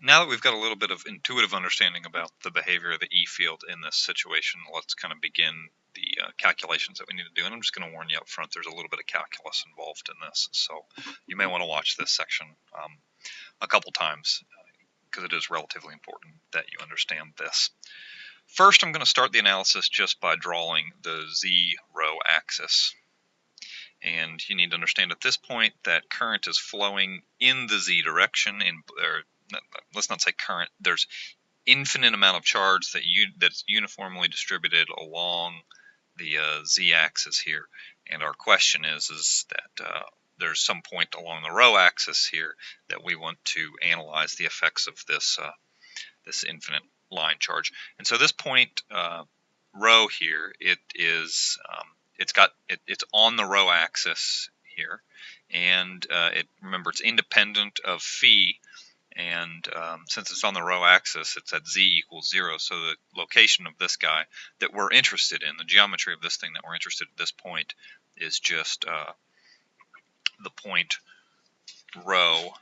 Now that we've got a little bit of intuitive understanding about the behavior of the E field in this situation, let's kind of begin the calculations that we need to do. And I'm just going to warn you up front, there's a little bit of calculus involved in this. So you may want to watch this section a couple times because it is relatively important that you understand this. First, I'm going to start the analysis just by drawing the Z row axis. And you need to understand at this point that current is flowing in the Z direction. Let's not say current. There's infinite amount of charge that's uniformly distributed along the Z-axis here. And our question is that there's some point along the row axis here that we want to analyze the effects of this this infinite line charge. And so this point rho here, it's on the row axis here, and remember it's independent of phi, and since it's on the row axis, it's at z equals 0. So the location of this guy that we're interested in, the geometry of this thing that we're interested in at this point, is just the point rho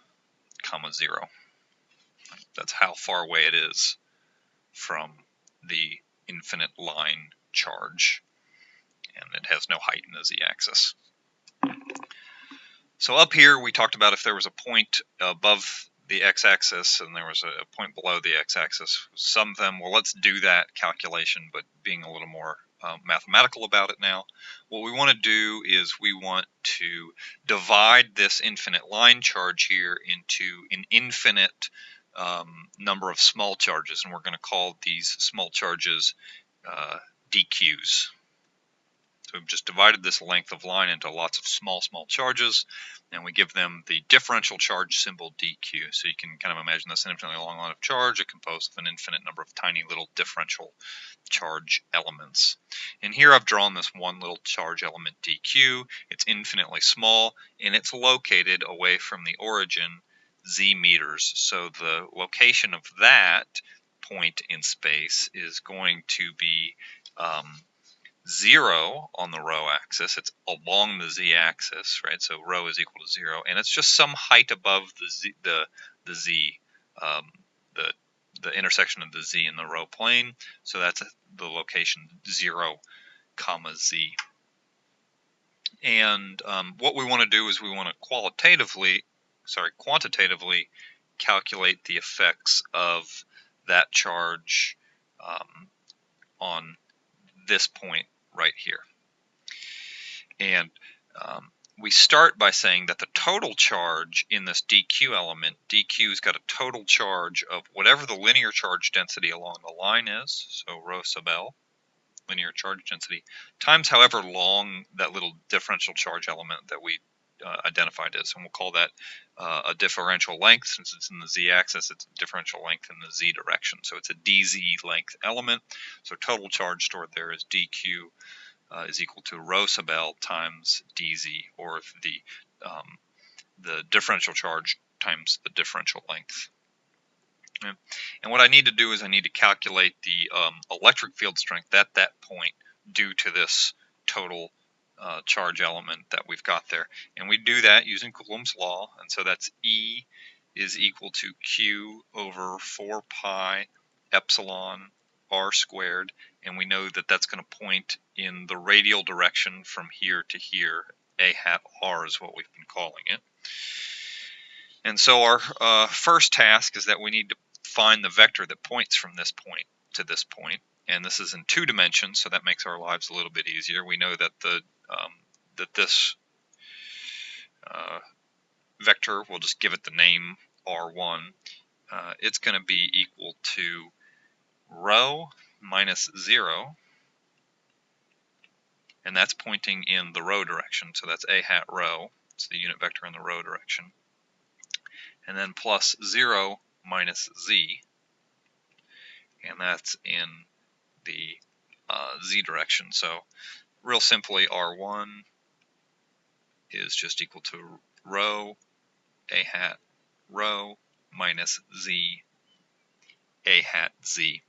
comma 0. That's how far away it is from the infinite line charge, and it has no height in the z-axis. So up here we talked about if there was a point above the x-axis and there was a point below the x-axis, sum them. Well, let's do that calculation, but being a little more mathematical about it now. What we want to do is we want to divide this infinite line charge here into an infinite number of small charges, and we're going to call these small charges dq's. So we've just divided this length of line into lots of small charges, and we give them the differential charge symbol dq. So you can kind of imagine this infinitely long line of charge composed of an infinite number of tiny little differential charge elements. And here I've drawn this one little charge element dq. It's infinitely small, and it's located away from the origin z meters. So the location of that point in space is going to be 0 on the row axis. It's along the z-axis, right? So rho is equal to 0, and it's just some height above the intersection of the z in the row plane. So that's the location 0 comma z. And what we want to do is we want to quantitatively calculate the effects of that charge on this point right here. And we start by saying that the total charge in this dq element, dq's got a total charge of whatever the linear charge density along the line is, so rho sub L, linear charge density, times however long that little differential charge element that we identified is, and we'll call that a differential length. Since it's in the z-axis, it's a differential length in the z direction, so it's a dz length element. So total charge stored there is dq is equal to rho sub L times dz, or the differential charge times the differential length. Okay. And what I need to do is I need to calculate the electric field strength at that point due to this total charge element that we've got there. And we do that using Coulomb's law, and so that's E is equal to Q over 4 pi epsilon r squared, and we know that that's going to point in the radial direction from here to here. A hat r is what we've been calling it. And so our first task is that we need to find the vector that points from this point to this point, and this is in 2 dimensions, so that makes our lives a little bit easier. We know that this vector, we'll just give it the name r1, it's going to be equal to rho minus 0, and that's pointing in the rho direction, so that's a hat rho, it's the unit vector in the rho direction, and then plus 0 minus z, and that's in the z direction. So real simply, r1 is just equal to rho a hat rho minus z a hat z.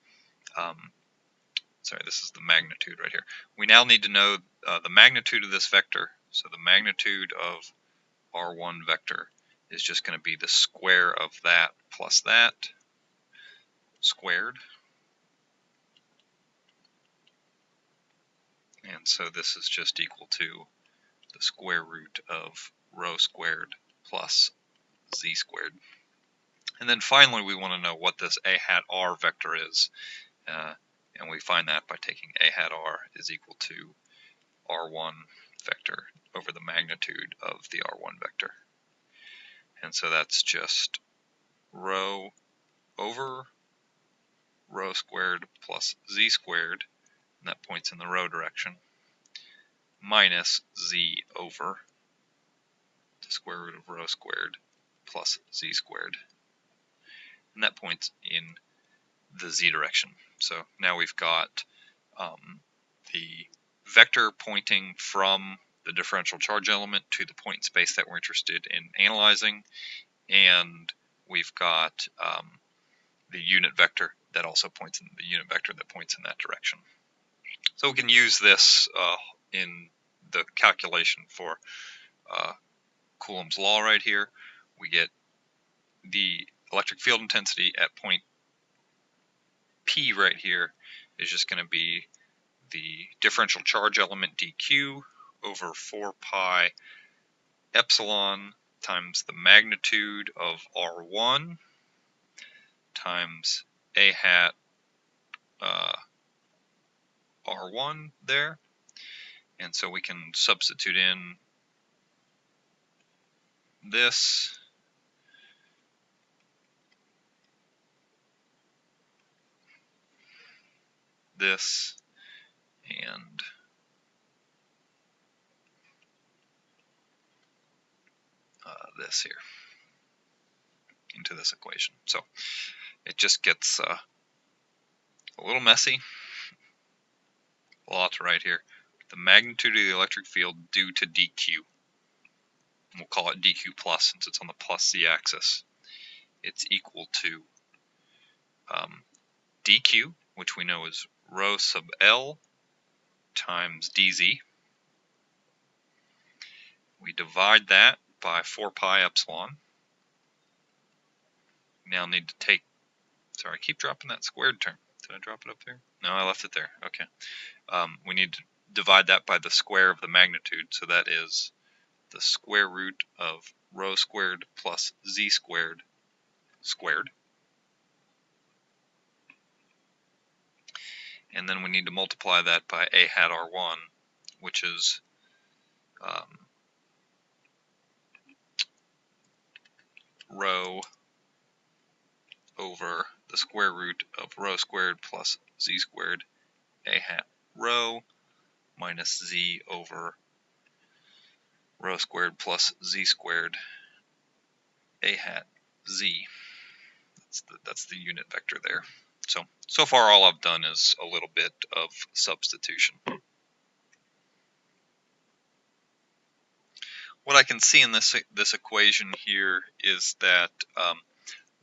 Sorry, this is the magnitude right here. We now need to know the magnitude of this vector. So the magnitude of r1 vector is just going to be the square of that plus that. squared. And so this is just equal to the square root of rho squared plus z squared. And then finally we want to know what this a hat r vector is. And we find that by taking a hat r is equal to r1 vector over the magnitude of the r1 vector. And so that's just rho over rho squared plus z squared, and that points in the rho direction, minus z over the square root of rho squared plus z squared. And that points in the z direction. So now we've got the vector pointing from the differential charge element to the point in space that we're interested in analyzing, and we've got the unit vector that also points in the unit vector that points in that direction. So we can use this in the calculation for Coulomb's law right here. We get the electric field intensity at point P right here is just going to be the differential charge element dq over 4 pi epsilon times the magnitude of r1 times a hat r1 there. And so we can substitute in this and this here into this equation. So it just gets a little messy. A lot to write here. The magnitude of the electric field due to dq. We'll call it dq plus since it's on the plus z axis. It's equal to dq, which we know is rho sub L times dz. We divide that by 4 pi epsilon. Now need to take, sorry, I keep dropping that squared term. Did I drop it up there? No, I left it there. Okay. We need to divide that by the square of the magnitude, so that is the square root of rho squared plus z squared squared. And then we need to multiply that by a hat r1, which is rho over the square root of rho squared plus z squared a hat rho minus z over rho squared plus z squared a hat z. That's the unit vector there. So far all I've done is a little bit of substitution. What I can see in this equation here is that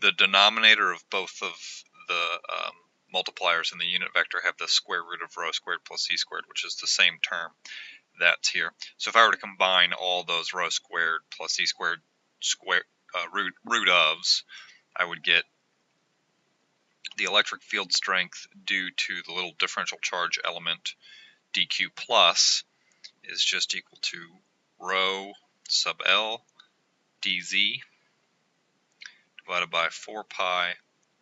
the denominator of both of the multipliers in the unit vector have the square root of rho squared plus z squared, which is the same term that's here. So if I were to combine all those rho squared plus z squared root ofs, I would get the electric field strength due to the little differential charge element dq plus is just equal to rho sub L dz divided by 4 pi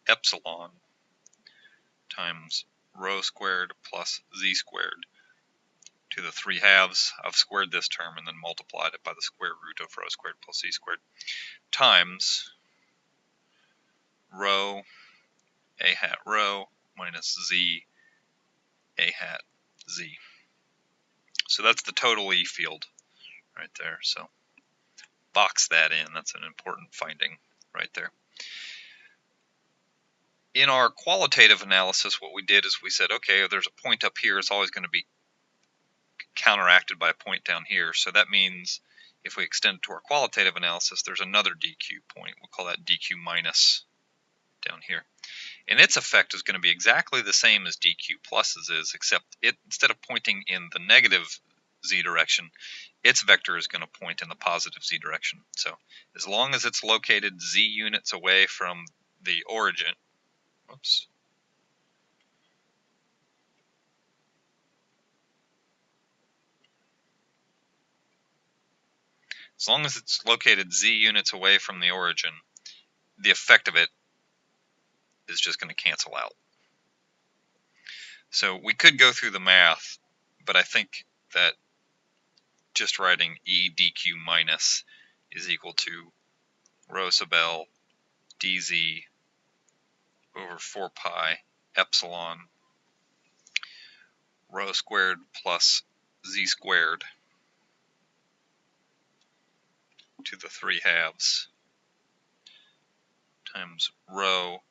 epsilon times rho squared plus z squared to the 3/2. I've squared this term and then multiplied it by the square root of rho squared plus z squared times rho a hat rho minus z a hat z. So that's the total E field right there. So box that in. That's an important finding right there. In our qualitative analysis, what we did is we said, okay, if there's a point up here, it's always going to be counteracted by a point down here. So that means if we extend it to our qualitative analysis, there's another dq point. We'll call that dq minus down here. And its effect is going to be exactly the same as dq plus's is, except it, instead of pointing in the negative z direction, its vector is going to point in the positive z direction. So as long as it's located z units away from the origin, whoops. As long as it's located z units away from the origin, the effect of it is just going to cancel out. So we could go through the math, but I think that just writing E dq minus is equal to rho sub L dz over 4 pi epsilon rho squared plus z squared to the 3/2 times rho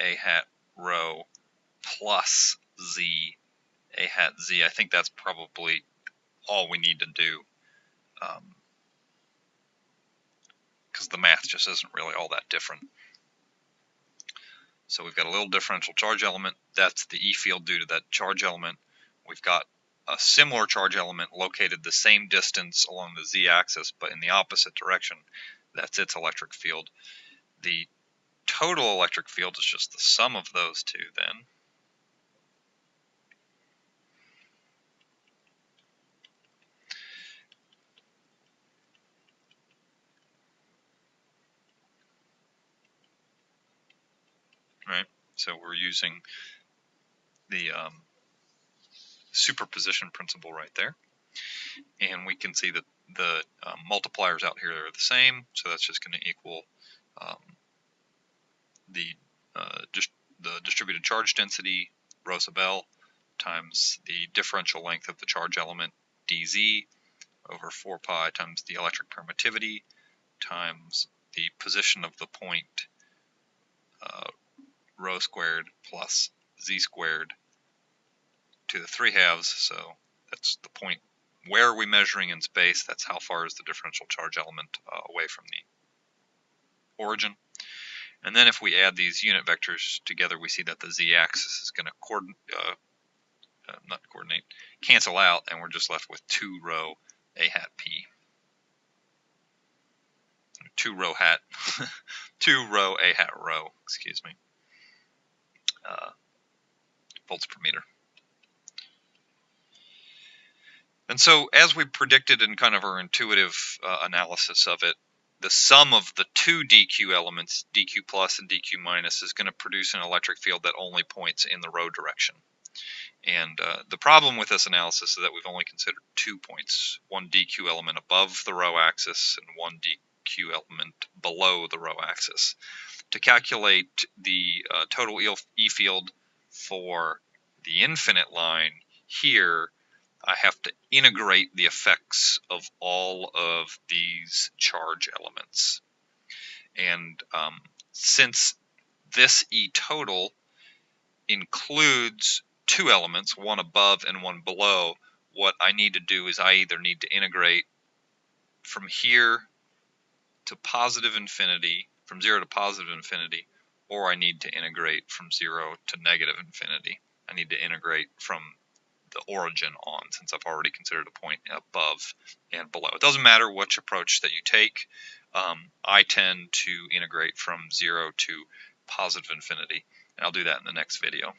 a hat rho plus z a hat z. I think that's probably all we need to do, because the math just isn't really all that different. So we've got a little differential charge element. That's the E field due to that charge element. We've got a similar charge element located the same distance along the z-axis, but in the opposite direction. That's its electric field. The total electric field is just the sum of those two then. Right, so we're using the superposition principle right there, and we can see that the multipliers out here are the same, so that's just going to equal the distributed charge density rho sub L times the differential length of the charge element dz over 4 pi times the electric permittivity times the position of the point rho squared plus z squared to the 3/2. So that's the point. Where are we measuring in space? That's how far is the differential charge element away from the origin. And then if we add these unit vectors together, we see that the z-axis is going to cancel out, and we're just left with 2 rho a hat p. 2 rho hat, 2 rho a hat rho, excuse me, volts per meter. And so, as we predicted in kind of our intuitive analysis of it, the sum of the two dq elements, dq plus and dq minus, is going to produce an electric field that only points in the rho direction. And the problem with this analysis is that we've only considered 2 points, one dq element above the rho axis and one dq element below the rho axis. To calculate the total E field for the infinite line here, I have to integrate the effects of all of these charge elements. And since this E total includes 2 elements, one above and one below, what I need to do is I either need to integrate from here to positive infinity, from 0 to positive infinity, or I need to integrate from 0 to negative infinity. I need to integrate from the origin on, since I've already considered a point above and below. It doesn't matter which approach that you take. I tend to integrate from 0 to positive infinity, and I'll do that in the next video.